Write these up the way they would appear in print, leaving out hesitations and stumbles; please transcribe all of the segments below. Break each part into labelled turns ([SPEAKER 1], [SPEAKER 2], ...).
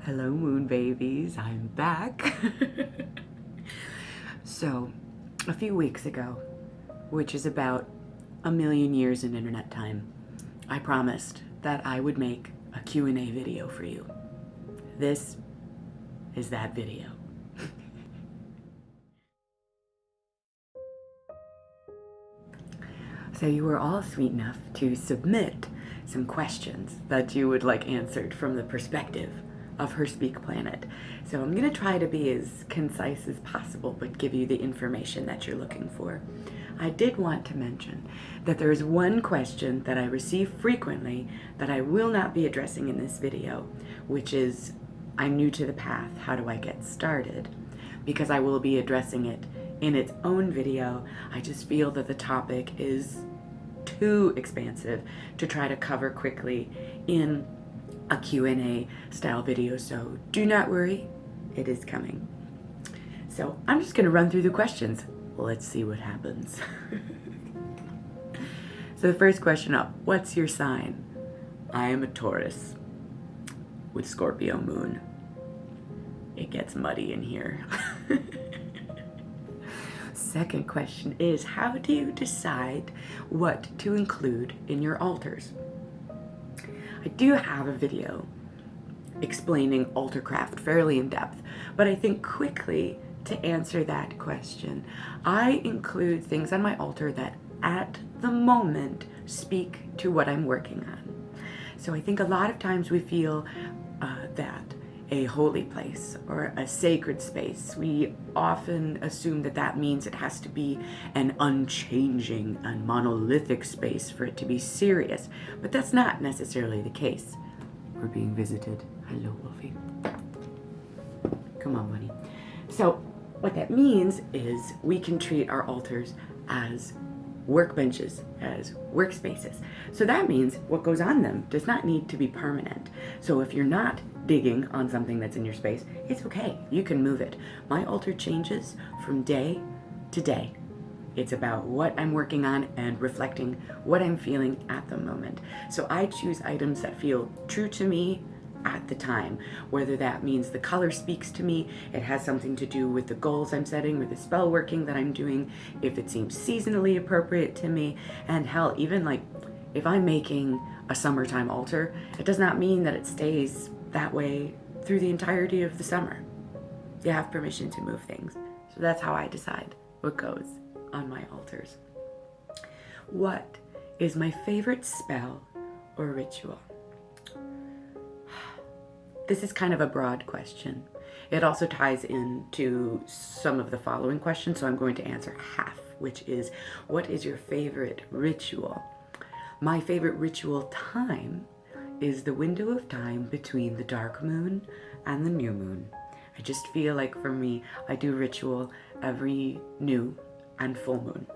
[SPEAKER 1] Hello, moon babies. I'm back. So, a few weeks ago, which is about a million years in internet time, I promised that I would make a Q&A video for you. This is that video. So you were all sweet enough to submit some questions that you would like answered from the perspective of HerSpeak Planet. So I'm going to try to be as concise as possible, but give you the information that you're looking for. I did want to mention that there is one question that I receive frequently that I will not be addressing in this video, which is, I'm new to the path, how do I get started? Because I will be addressing it in its own video. I just feel that the topic is too expansive to try to cover quickly in a Q&A style video, so do not worry, it is coming. So I'm just going to run through the questions. Let's see what happens. So the first question up, what's your sign? I am a Taurus with Scorpio moon. It gets muddy in here. Second question is, how do you decide what to include in your altars? I do have a video explaining altarcraft fairly in depth, but I think quickly to answer that question, I include things on my altar that at the moment speak to what I'm working on. So I think a lot of times we feel that a holy place or a sacred space, we often assume that that means it has to be an unchanging and monolithic space for it to be serious, but that's not necessarily the case. We're being visited. Hello, Wolfie. Come on, buddy. So what that means is we can treat our altars as workbenches, as workspaces. So that means what goes on them does not need to be permanent. So if you're not digging on something that's in your space, it's okay. You can move it. My altar changes from day to day. It's about what I'm working on and reflecting what I'm feeling at the moment. So I choose items that feel true to me at the time, whether that means the color speaks to me, it has something to do with the goals I'm setting or the spell working that I'm doing, if it seems seasonally appropriate to me, and hell, even like if I'm making a summertime altar, it does not mean that it stays that way through the entirety of the summer. You have permission to move things. So that's how I decide what goes on my altars. What is my favorite spell or ritual? This is kind of a broad question. It also ties into some of the following questions, so I'm going to answer half, which is, what is your favorite ritual? My favorite ritual time is the window of time between the dark moon and the new moon. I just feel like for me, I do ritual every new and full moon.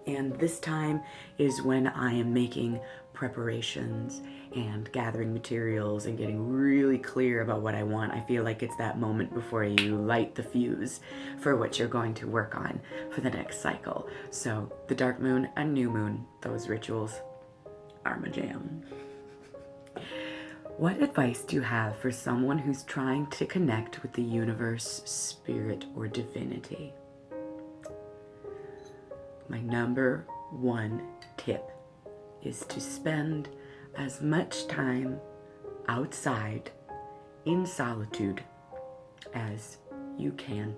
[SPEAKER 1] And this time is when I am making preparations and gathering materials and getting really clear about what I want. I feel like it's that moment before you light the fuse for what you're going to work on for the next cycle. So the dark moon and new moon, those rituals are my jam. What advice do you have for someone who's trying to connect with the universe, spirit, or divinity? My number one tip is to spend as much time outside in solitude as you can.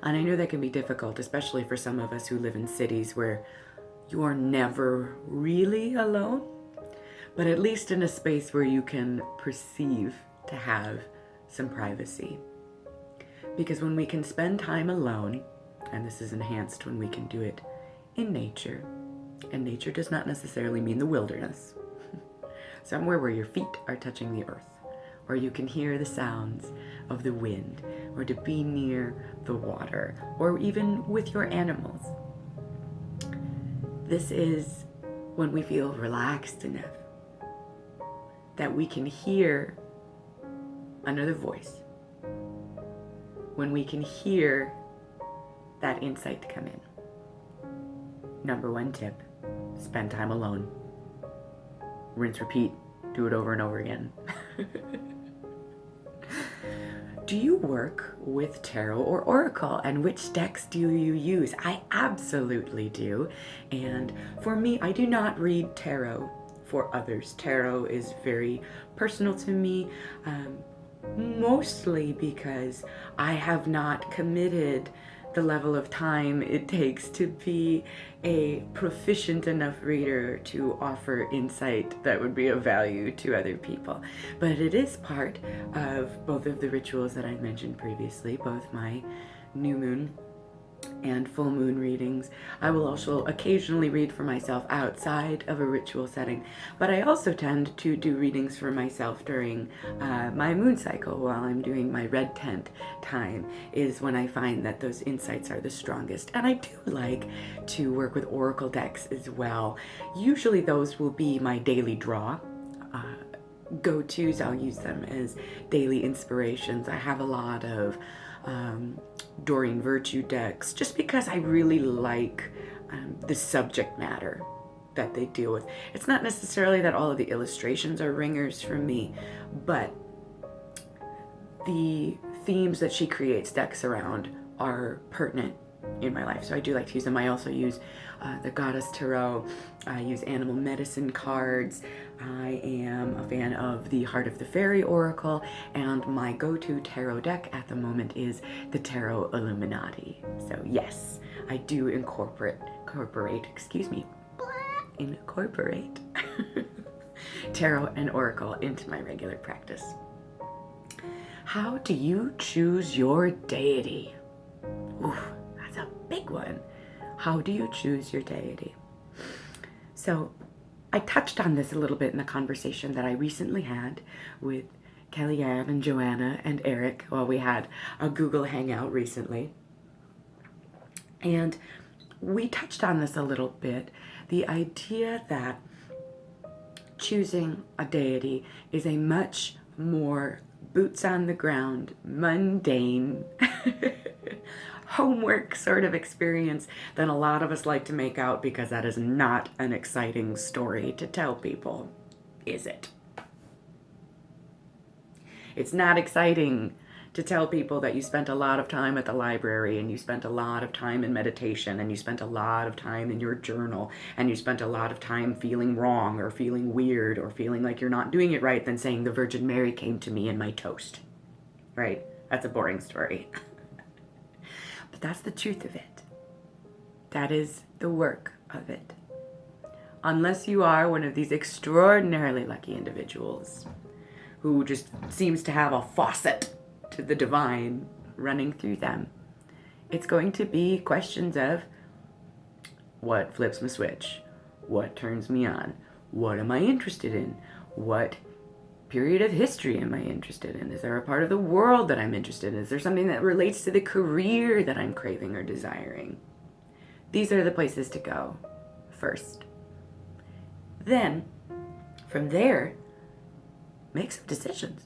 [SPEAKER 1] And I know that can be difficult, especially for some of us who live in cities where you are never really alone, but at least in a space where you can perceive to have some privacy. Because when we can spend time alone, and this is enhanced when we can do it in nature, and nature does not necessarily mean the wilderness, somewhere where your feet are touching the earth, or you can hear the sounds of the wind, or to be near the water, or even with your animals. This is when we feel relaxed enough that we can hear another voice, when we can hear that insight to come in. Number one tip, spend time alone. Rinse, repeat, do it over and over again. Do you work with tarot or oracle, and which decks do you use? I absolutely do. And for me, I do not read tarot for others. Tarot is very personal to me, mostly because I have not committed the level of time it takes to be a proficient enough reader to offer insight that would be of value to other people. But it is part of both of the rituals that I mentioned previously, both my new moon and full moon readings. I will also occasionally read for myself outside of a ritual setting, but I also tend to do readings for myself during my moon cycle while I'm doing my red tent time is when I find that those insights are the strongest. And I do like to work with oracle decks as well. Usually those will be my daily draw. Go-tos, I'll use them as daily inspirations. I have a lot of Doreen Virtue decks just because I really like the subject matter that they deal with. It's not necessarily that all of the illustrations are ringers for me, but the themes that she creates decks around are pertinent in my life, so I do like to use them. I also use the Goddess Tarot. I use animal medicine cards. I am a fan of the Heart of the Fairy Oracle, and my go-to tarot deck at the moment is the Tarot Illuminati. So yes, I do incorporate tarot and oracle into my regular practice. How do you choose your deity? Oof, that's a big one. How do you choose your deity? So I touched on this a little bit in the conversation that I recently had with Kellyanne and Joanna and Eric while we had a Google Hangout recently. And we touched on this a little bit, the idea that choosing a deity is a much more boots on the ground, mundane, homework sort of experience than a lot of us like to make out, because that is not an exciting story to tell people, is it? It's not exciting to tell people that you spent a lot of time at the library, and you spent a lot of time in meditation, and you spent a lot of time in your journal, and you spent a lot of time feeling wrong or feeling weird or feeling like you're not doing it right, than saying the Virgin Mary came to me in my toast, right? That's a boring story. But that's the truth of it. That is the work of it. Unless you are one of these extraordinarily lucky individuals who just seems to have a faucet to the divine running through them, it's going to be questions of what flips my switch, what turns me on, what am I interested in, what period of history am I interested in, is there a part of the world that I'm interested in, is there something that relates to the career that I'm craving or desiring. These are the places to go first. Then from there, make some decisions.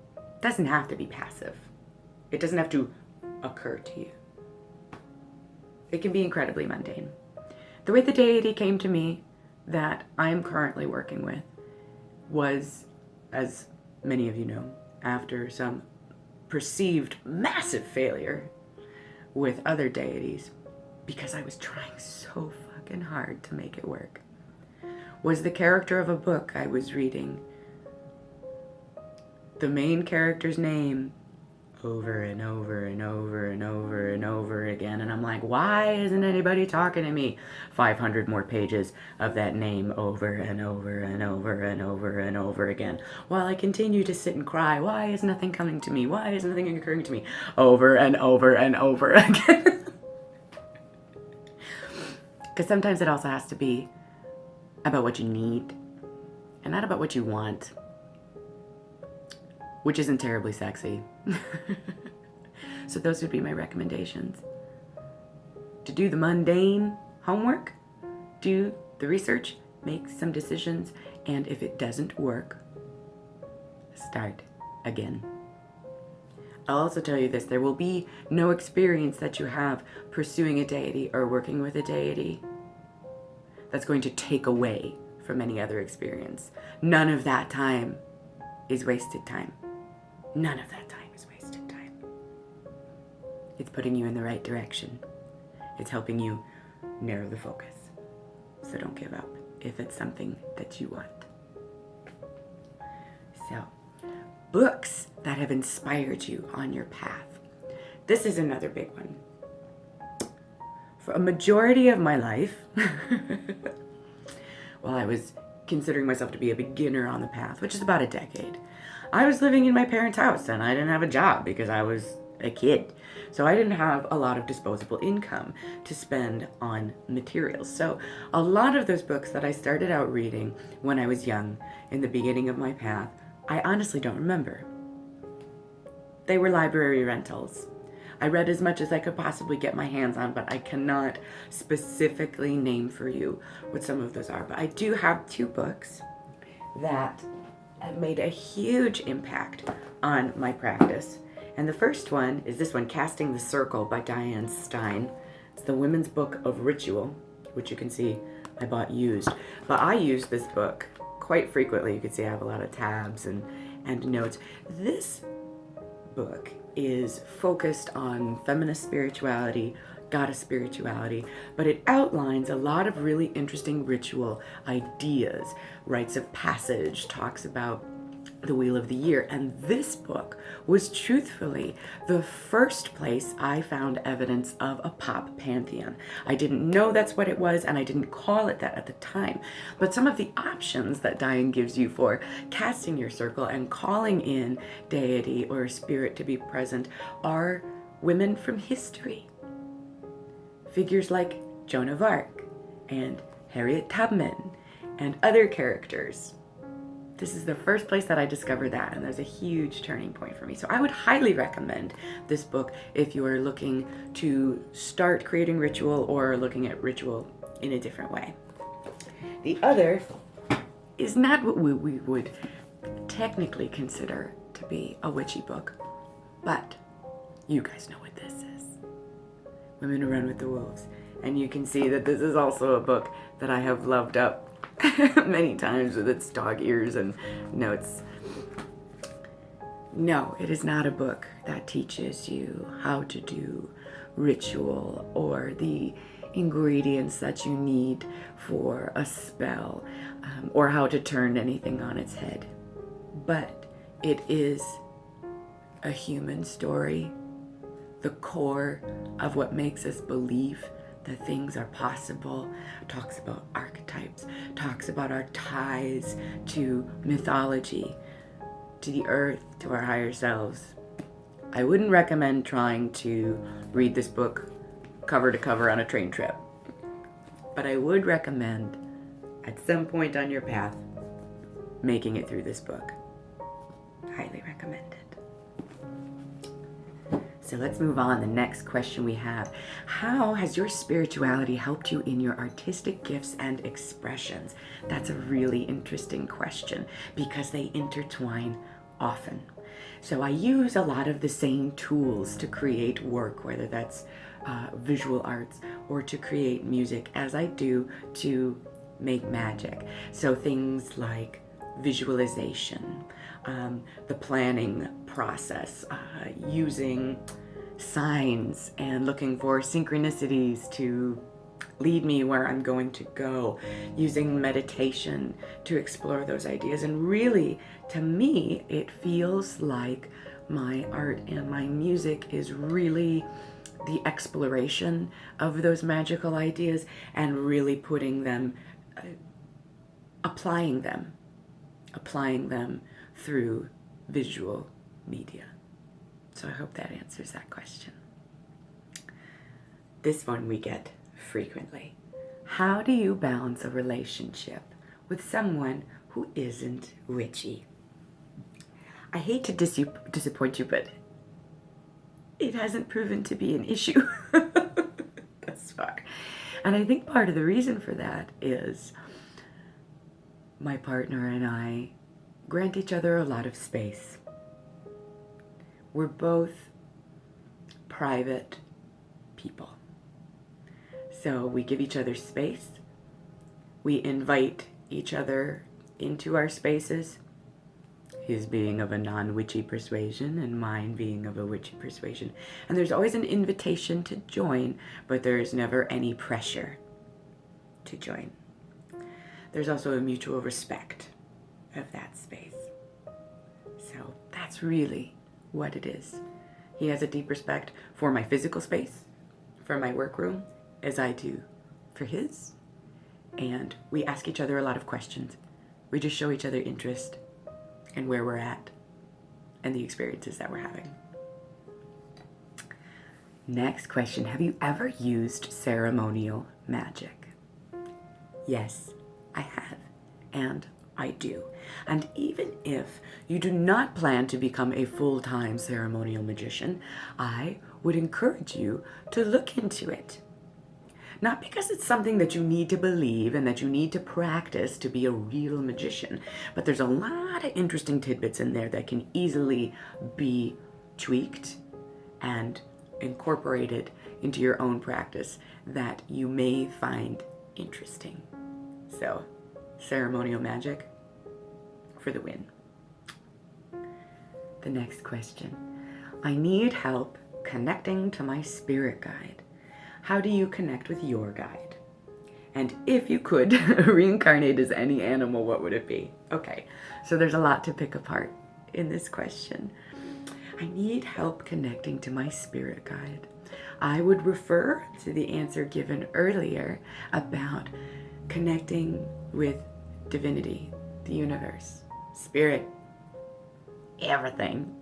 [SPEAKER 1] It doesn't have to be passive. It doesn't have to occur to you. It can be incredibly mundane. The way the deity came to me that I'm currently working with was, as many of you know, after some perceived massive failure with other deities, because I was trying so fucking hard to make it work, was the character of a book I was reading. The main character's name over and over and over and over and over again, and I'm like, why isn't anybody talking to me? 500 more pages of that name over and over and over and over and over again, while I continue to sit and cry, why is nothing coming to me? Why is nothing occurring to me? Over and over and over again. Because sometimes it also has to be about what you need and not about what you want, which isn't terribly sexy. So those would be my recommendations. To do the mundane homework, do the research, make some decisions, and if it doesn't work, start again. I'll also tell you this, there will be no experience that you have pursuing a deity or working with a deity that's going to take away from any other experience. None of that time is wasted time. None of that time is wasted time. It's putting you in the right direction. It's helping you narrow the focus. So don't give up if it's something that you want. So, books that have inspired you on your path. This is another big one. For a majority of my life, while I was considering myself to be a beginner on the path, which is about a decade, I was living in my parents' house and I didn't have a job because I was a kid. So I didn't have a lot of disposable income to spend on materials. So a lot of those books that I started out reading when I was young, in the beginning of my path, I honestly don't remember. They were library rentals. I read as much as I could possibly get my hands on, but I cannot specifically name for you what some of those are. But I do have 2 books that have made a huge impact on my practice. And the first one is this one, Casting the Circle by Diane Stein. It's the Women's Book of Ritual, which you can see I bought used. But I use this book quite frequently. You can see I have a lot of tabs and notes. This book is focused on feminist spirituality, goddess spirituality, but it outlines a lot of really interesting ritual ideas. Rites of passage, talks about the Wheel of the Year, and this book was truthfully the first place I found evidence of a pop pantheon. I didn't know that's what it was, and I didn't call it that at the time, but some of the options that Diane gives you for casting your circle and calling in deity or spirit to be present are women from history. Figures like Joan of Arc and Harriet Tubman and other characters. This is the first place that I discovered that, and there's a huge turning point for me. So I would highly recommend this book if you are looking to start creating ritual or looking at ritual in a different way. The other is not what we would technically consider to be a witchy book, but you guys know what this is. Women Who Run with the Wolves. And you can see that this is also a book that I have loved up many times with its dog ears and notes. No, it is not a book that teaches you how to do ritual or the ingredients that you need for a spell, or how to turn anything on its head. But it is a human story, the core of what makes us believe that things are possible, talks about archetypes, talks about our ties to mythology, to the earth, to our higher selves. I wouldn't recommend trying to read this book cover to cover on a train trip, but I would recommend at some point on your path making it through this book. Highly recommend it. So let's move on. The next question we have: how has your spirituality helped you in your artistic gifts and expressions? That's a really interesting question because they intertwine often. So I use a lot of the same tools to create work, whether that's visual arts or to create music, as I do to make magic. So things like visualization, the planning process, using signs and looking for synchronicities to lead me where I'm going to go, using meditation to explore those ideas. And really, to me, it feels like my art and my music is really the exploration of those magical ideas and really putting them, applying them through visual media. So I hope that answers that question. This one we get frequently. How do you balance a relationship with someone who isn't witchy? I hate to disappoint you, but it hasn't proven to be an issue thus far. And I think part of the reason for that is my partner and I grant each other a lot of space. We're both private people. So we give each other space. We invite each other into our spaces. his being of a non-witchy persuasion and mine being of a witchy persuasion. And there's always an invitation to join, but there's never any pressure to join. There's also a mutual respect of that space. So that's really what it is. He has a deep respect for my physical space, for my workroom, as I do for his. And we ask each other a lot of questions. We just show each other interest in where we're at and the experiences that we're having. Next question. Have you ever used ceremonial magic? Yes, I have, and I do. And even if you do not plan to become a full-time ceremonial magician, I would encourage you to look into it. Not because it's something that you need to believe and that you need to practice to be a real magician, but there's a lot of interesting tidbits in there that can easily be tweaked and incorporated into your own practice that you may find interesting. So, ceremonial magic for the win. The next question. I need help connecting to my spirit guide. How do you connect with your guide? And if you could reincarnate as any animal, what would it be? Okay, so there's a lot to pick apart in this question. I need help connecting to my spirit guide. I would refer to the answer given earlier about connecting with divinity, the universe, spirit, everything.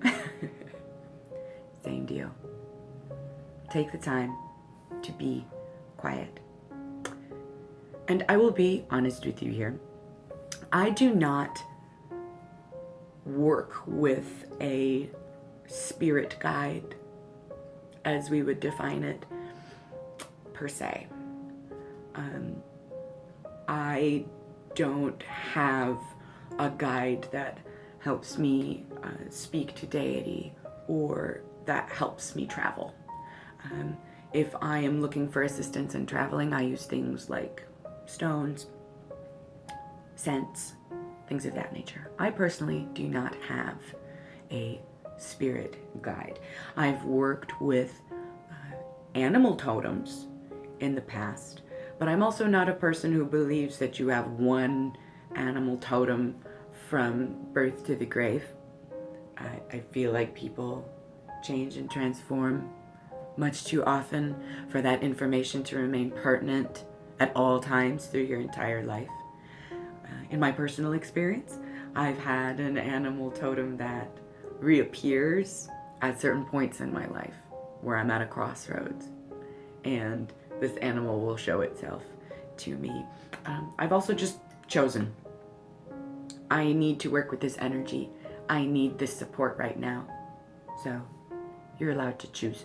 [SPEAKER 1] Same deal. Take the time to be quiet. And I will be honest with you here. I do not work with a spirit guide as we would define it per se. I don't have a guide that helps me speak to deity or that helps me travel. If I am looking for assistance in traveling, I use things like stones, scents, things of that nature. I personally do not have a spirit guide. I've worked with animal totems in the past, but I'm also not a person who believes that you have one animal totem from birth to the grave. I feel like people change and transform much too often for that information to remain pertinent at all times through your entire life. In my personal experience, I've had an animal totem that reappears at certain points in my life where I'm at a crossroads and this animal will show itself to me. I've also just chosen. I need to work with this energy. I need this support right now. So you're allowed to choose.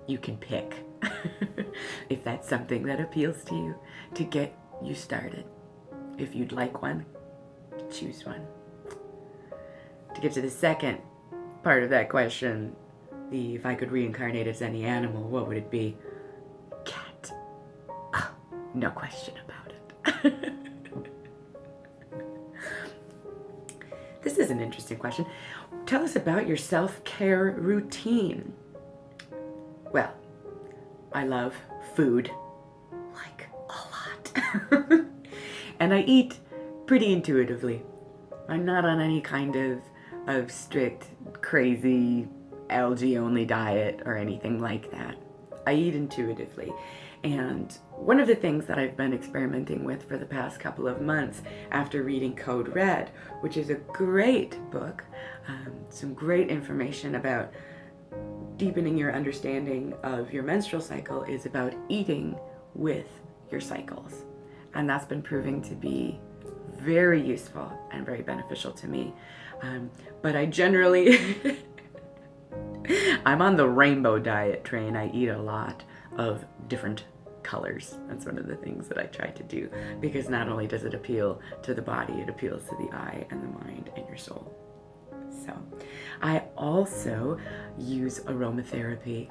[SPEAKER 1] You can pick if that's something that appeals to you to get you started. If you'd like one, choose one. To get to the second part of that question, if I could reincarnate as any animal, what would it be? Cat. Oh, no question about it. This is an interesting question. Tell us about your self-care routine. Well, I love food, like a lot. And I eat pretty intuitively. I'm not on any kind of strict, crazy, algae-only diet or anything like that. I eat intuitively. And one of the things that I've been experimenting with for the past couple of months after reading Code Red, which is a great book, some great information about deepening your understanding of your menstrual cycle, is about eating with your cycles. And that's been proving to be very useful and very beneficial to me. But I generally, I'm on the rainbow diet train. I eat a lot of different colors. That's one of the things that I try to do, because not only does it appeal to the body, it appeals to the eye and the mind and your soul. So I also use aromatherapy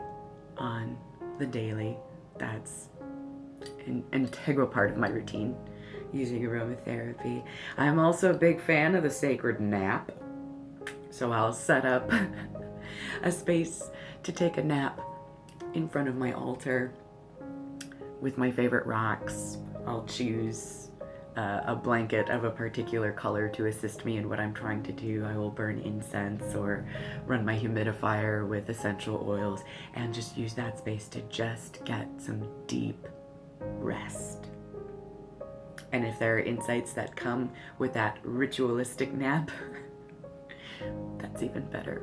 [SPEAKER 1] on the daily. That's an integral part of my routine, using aromatherapy. I'm also a big fan of the sacred nap. So I'll set up a space to take a nap in front of my altar with my favorite rocks. I'll choose a blanket of a particular color to assist me in what I'm trying to do. I will burn incense or run my humidifier with essential oils and just use that space to just get some deep rest. And if there are insights that come with that ritualistic nap, that's even better.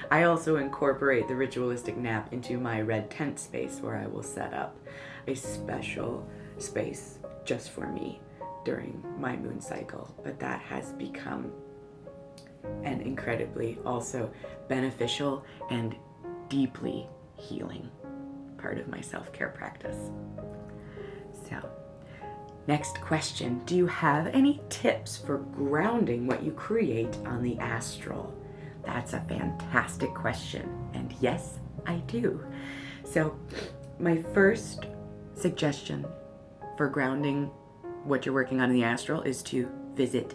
[SPEAKER 1] I also incorporate the ritualistic nap into my red tent space, where I will set up a special space just for me during my moon cycle. But that has become an incredibly also beneficial and deeply healing part of my self-care practice. So, next question. Do you have any tips for grounding what you create on the astral? That's a fantastic question. And yes, I do. So, my first suggestion for grounding what you're working on in the astral is to visit,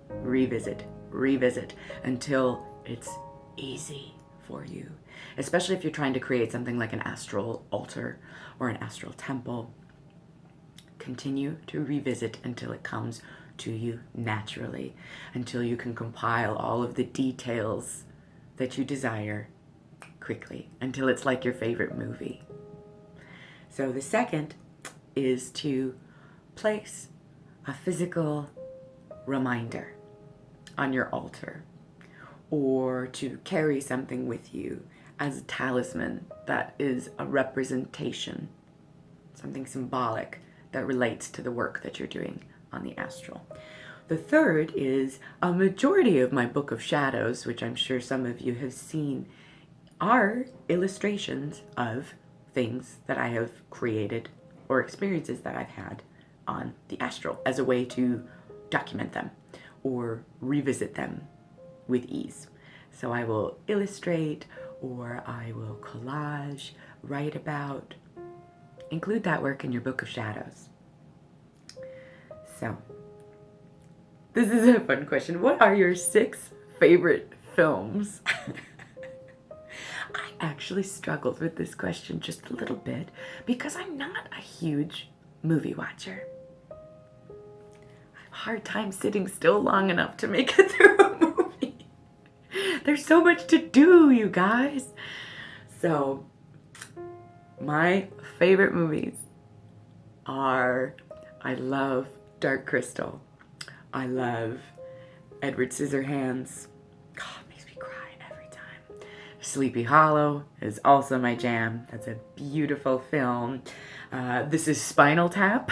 [SPEAKER 1] revisit until it's easy for you. Especially if you're trying to create something like an astral altar or an astral temple. Continue to revisit until it comes to you naturally, until you can compile all of the details that you desire quickly, until it's like your favorite movie. So the second is to place a physical reminder on your altar, or to carry something with you as a talisman that is a representation, something symbolic that relates to the work that you're doing on the astral. The third is a majority of my Book of Shadows, which I'm sure some of you have seen, are illustrations of things that I have created or experiences that I've had on the astral as a way to document them or revisit them with ease. So I will illustrate, or I will collage, write about. Include that work in your Book of Shadows. So, this is a fun question. What are your 6 favorite films? I actually struggled with this question just a little bit because I'm not a huge movie watcher. I have a hard time sitting still long enough to make it through a movie. There's so much to do, you guys. So, my favorite movies are, I love Dark Crystal. I love Edward Scissorhands. God, it makes me cry every time. Sleepy Hollow is also my jam. That's a beautiful film. This is Spinal Tap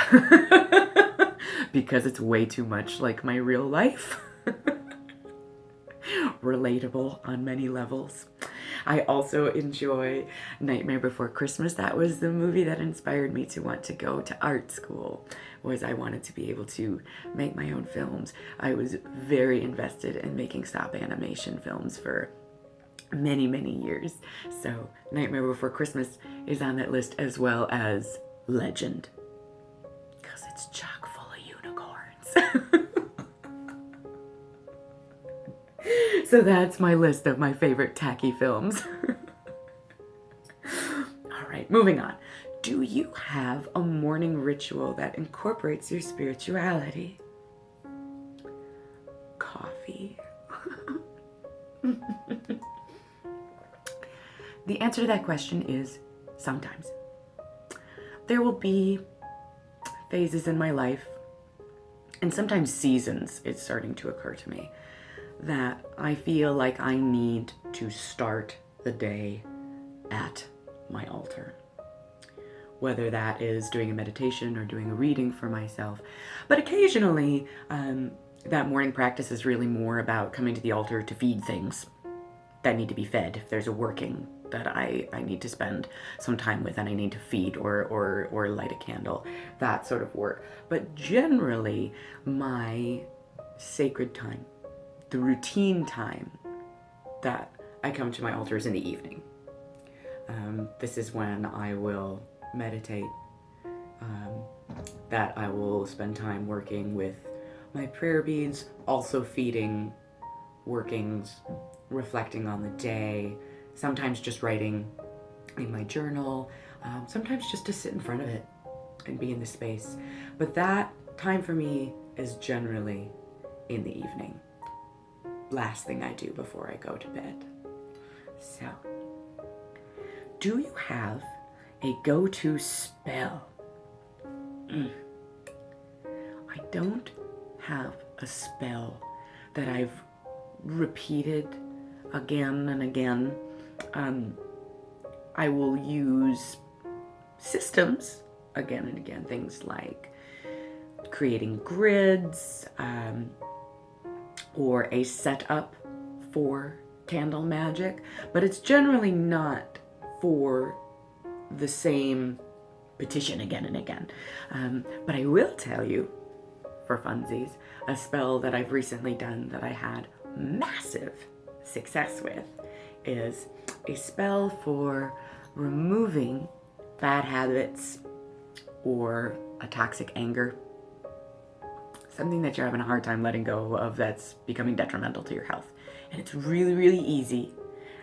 [SPEAKER 1] because it's way too much like my real life. Relatable on many levels. I also enjoy Nightmare Before Christmas. That was the movie that inspired me to want to go to art school, was I wanted to be able to make my own films. I was very invested in making stop animation films for many, many years. So Nightmare Before Christmas is on that list, as well as Legend, because it's chock full of unicorns. So that's my list of my favorite tacky films. All right, moving on. Do you have a morning ritual that incorporates your spirituality? Coffee. The answer to that question is sometimes. There will be phases in my life, and sometimes seasons, it's starting to occur to me, that I feel like I need to start the day at my altar. Whether that is doing a meditation or doing a reading for myself. But occasionally, that morning practice is really more about coming to the altar to feed things that need to be fed. If there's a working that I need to spend some time with and I need to feed or light a candle, that sort of work. But generally, my sacred time, the routine time that I come to my altar is in the evening. This is when I will meditate. that I will spend time working with my prayer beads, also feeding workings, reflecting on the day, sometimes just writing in my journal, sometimes just to sit in front of it and be in the space. But that time for me is generally in the evening. Last thing I do before I go to bed. So, do you have a go-to spell? I don't have a spell that I've repeated again and again. I will use systems again and again, things like creating grids, or a setup for candle magic, but it's generally not for the same petition again and again. But I will tell you, for funsies, a spell that I've recently done that I had massive success with is a spell for removing bad habits or a toxic anger, something that you're having a hard time letting go of that's becoming detrimental to your health. And it's really, really easy,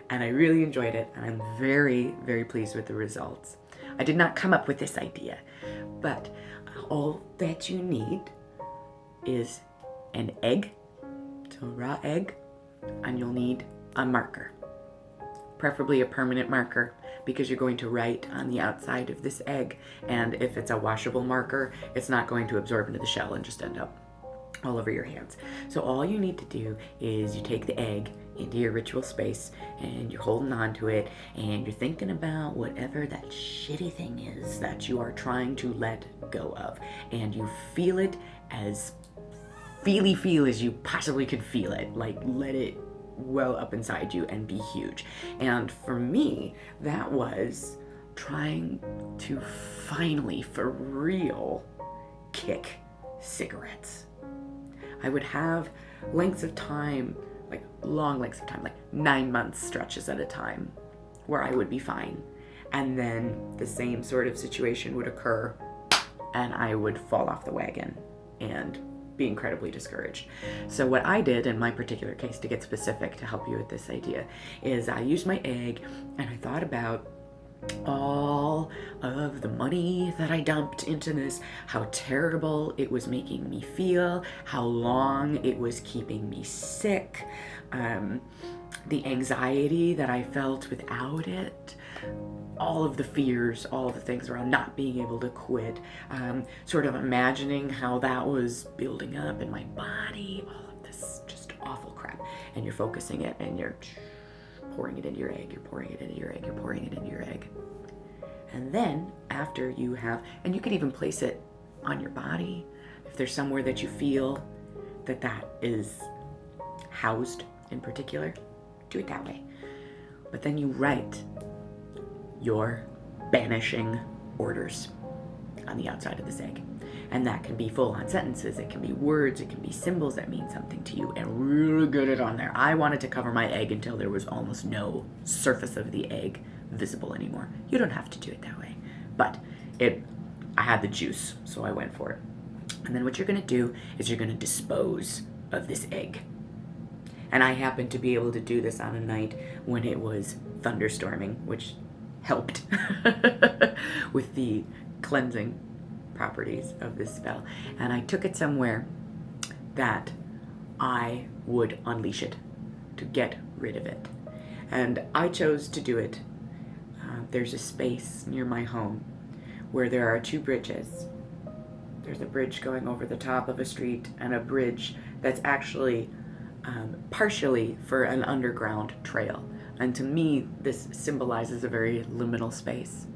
[SPEAKER 1] and I really enjoyed it, and I'm very, very pleased with the results. I did not come up with this idea, but all that you need is an egg, so a raw egg, and you'll need a marker, preferably a permanent marker, because you're going to write on the outside of this egg, and if it's a washable marker, it's not going to absorb into the shell and just end up all over your hands. So all you need to do is you take the egg into your ritual space and you're holding on to it and you're thinking about whatever that shitty thing is that you are trying to let go of, and you feel it as feel as you possibly could feel it. Like, let it well up inside you and be huge. And for me, that was trying to finally, for real, kick cigarettes. I would have lengths of time, like long lengths of time, like 9 months stretches at a time, where I would be fine. And then the same sort of situation would occur and I would fall off the wagon and be incredibly discouraged. So what I did in my particular case, to get specific to help you with this idea, is I used my egg and I thought about all of the money that I dumped into this, how terrible it was making me feel, how long it was keeping me sick, the anxiety that I felt without it, all of the fears, all of the things around not being able to quit, sort of imagining how that was building up in my body, all of this just awful crap. And you're focusing it and you're pouring it into your egg, you're pouring it into your egg, you're pouring it into your egg. And then after you have, and you could even place it on your body, if there's somewhere that you feel that is housed in particular, do it that way. But then you write your banishing orders on the outside of this egg. And that can be full-on sentences, it can be words, it can be symbols that mean something to you, and really get it on there. I wanted to cover my egg until there was almost no surface of the egg visible anymore. You don't have to do it that way, but I had the juice, so I went for it. And then what you're gonna do is you're gonna dispose of this egg. And I happened to be able to do this on a night when it was thunderstorming, which helped with the cleansing properties of this spell. And I took it somewhere that I would unleash it, to get rid of it. And I chose to do it. There's a space near my home where there are 2 bridges. There's a bridge going over the top of a street and a bridge that's actually partially for an underground trail. And to me, this symbolizes a very liminal space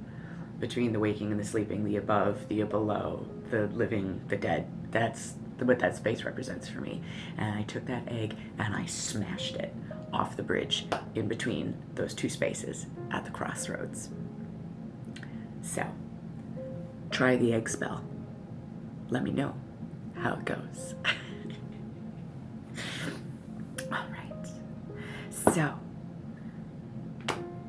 [SPEAKER 1] between the waking and the sleeping, the above, the below, the living, the dead. That's what that space represents for me. And I took that egg and I smashed it off the bridge in between those 2 spaces at the crossroads. So, try the egg spell. Let me know how it goes. All right. So,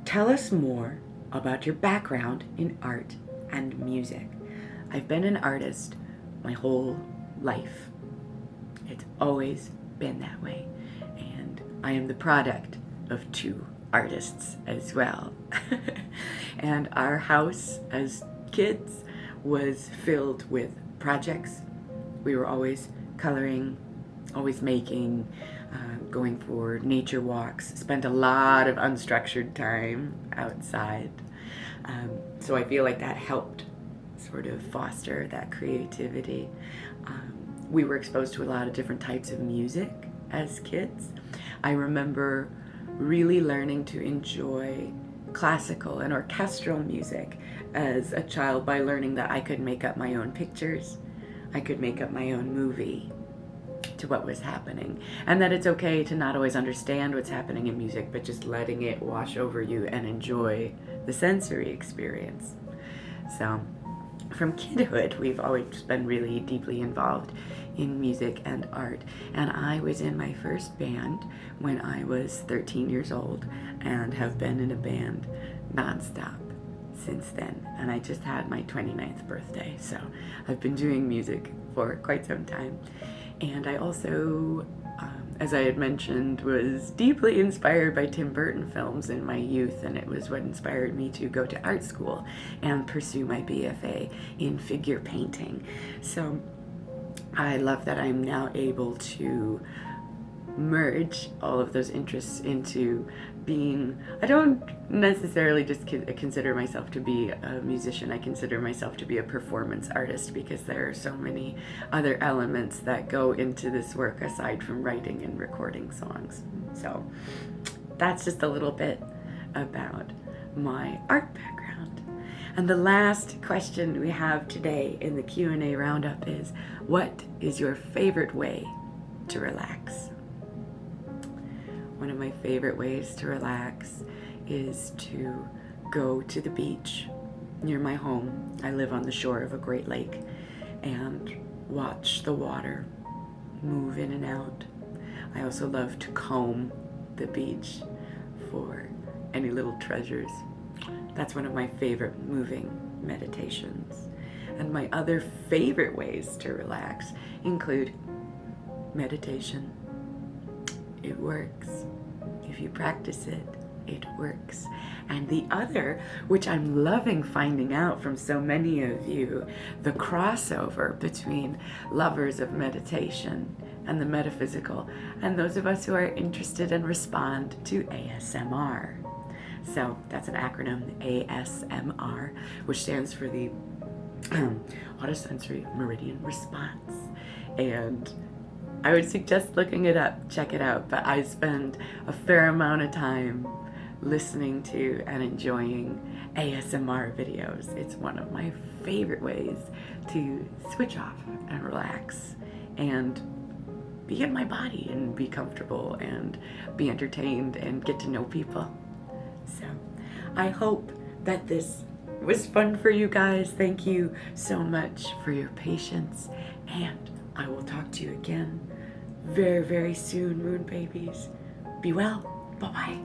[SPEAKER 1] tell us more about your background in art and music. I've been an artist my whole life. It's always been that way. And I am the product of two artists as well. And our house as kids was filled with projects. We were always coloring, always making, going for nature walks, spent a lot of unstructured time outside. So I feel like that helped sort of foster that creativity. We were exposed to a lot of different types of music as kids. I remember really learning to enjoy classical and orchestral music as a child by learning that I could make up my own pictures. I could make up my own movie to what was happening, and that it's okay to not always understand what's happening in music, but just letting it wash over you and enjoy the sensory experience. So from kidhood, we've always been really deeply involved in music and art, and I was in my first band when I was 13 years old and have been in a band nonstop since then. And I just had my 29th birthday, so I've been doing music for quite some time. And I also, as I had mentioned, was deeply inspired by Tim Burton films in my youth, and it was what inspired me to go to art school and pursue my BFA in figure painting. So I love that I'm now able to merge all of those interests into being, I don't necessarily just consider myself to be a musician. I consider myself to be a performance artist, because there are so many other elements that go into this work aside from writing and recording songs. So that's just a little bit about my art background. And the last question we have today in the Q&A roundup is, what is your favorite way to relax? One of my favorite ways to relax is to go to the beach near my home. I live on the shore of a great lake, and watch the water move in and out. I also love to comb the beach for any little treasures. That's one of my favorite moving meditations. And my other favorite ways to relax include meditation. It works. If you practice it, it works. And the other, which I'm loving finding out from so many of you, the crossover between lovers of meditation and the metaphysical, and those of us who are interested and respond to ASMR. So that's an acronym, ASMR, which stands for the Autonomous Sensory Meridian Response. And I would suggest looking it up, check it out, but I spend a fair amount of time listening to and enjoying ASMR videos. It's one of my favorite ways to switch off and relax and be in my body and be comfortable and be entertained and get to know people. So I hope that this was fun for you guys. Thank you so much for your patience, and I will talk to you again very, very soon, moon babies. Be well. Bye-bye.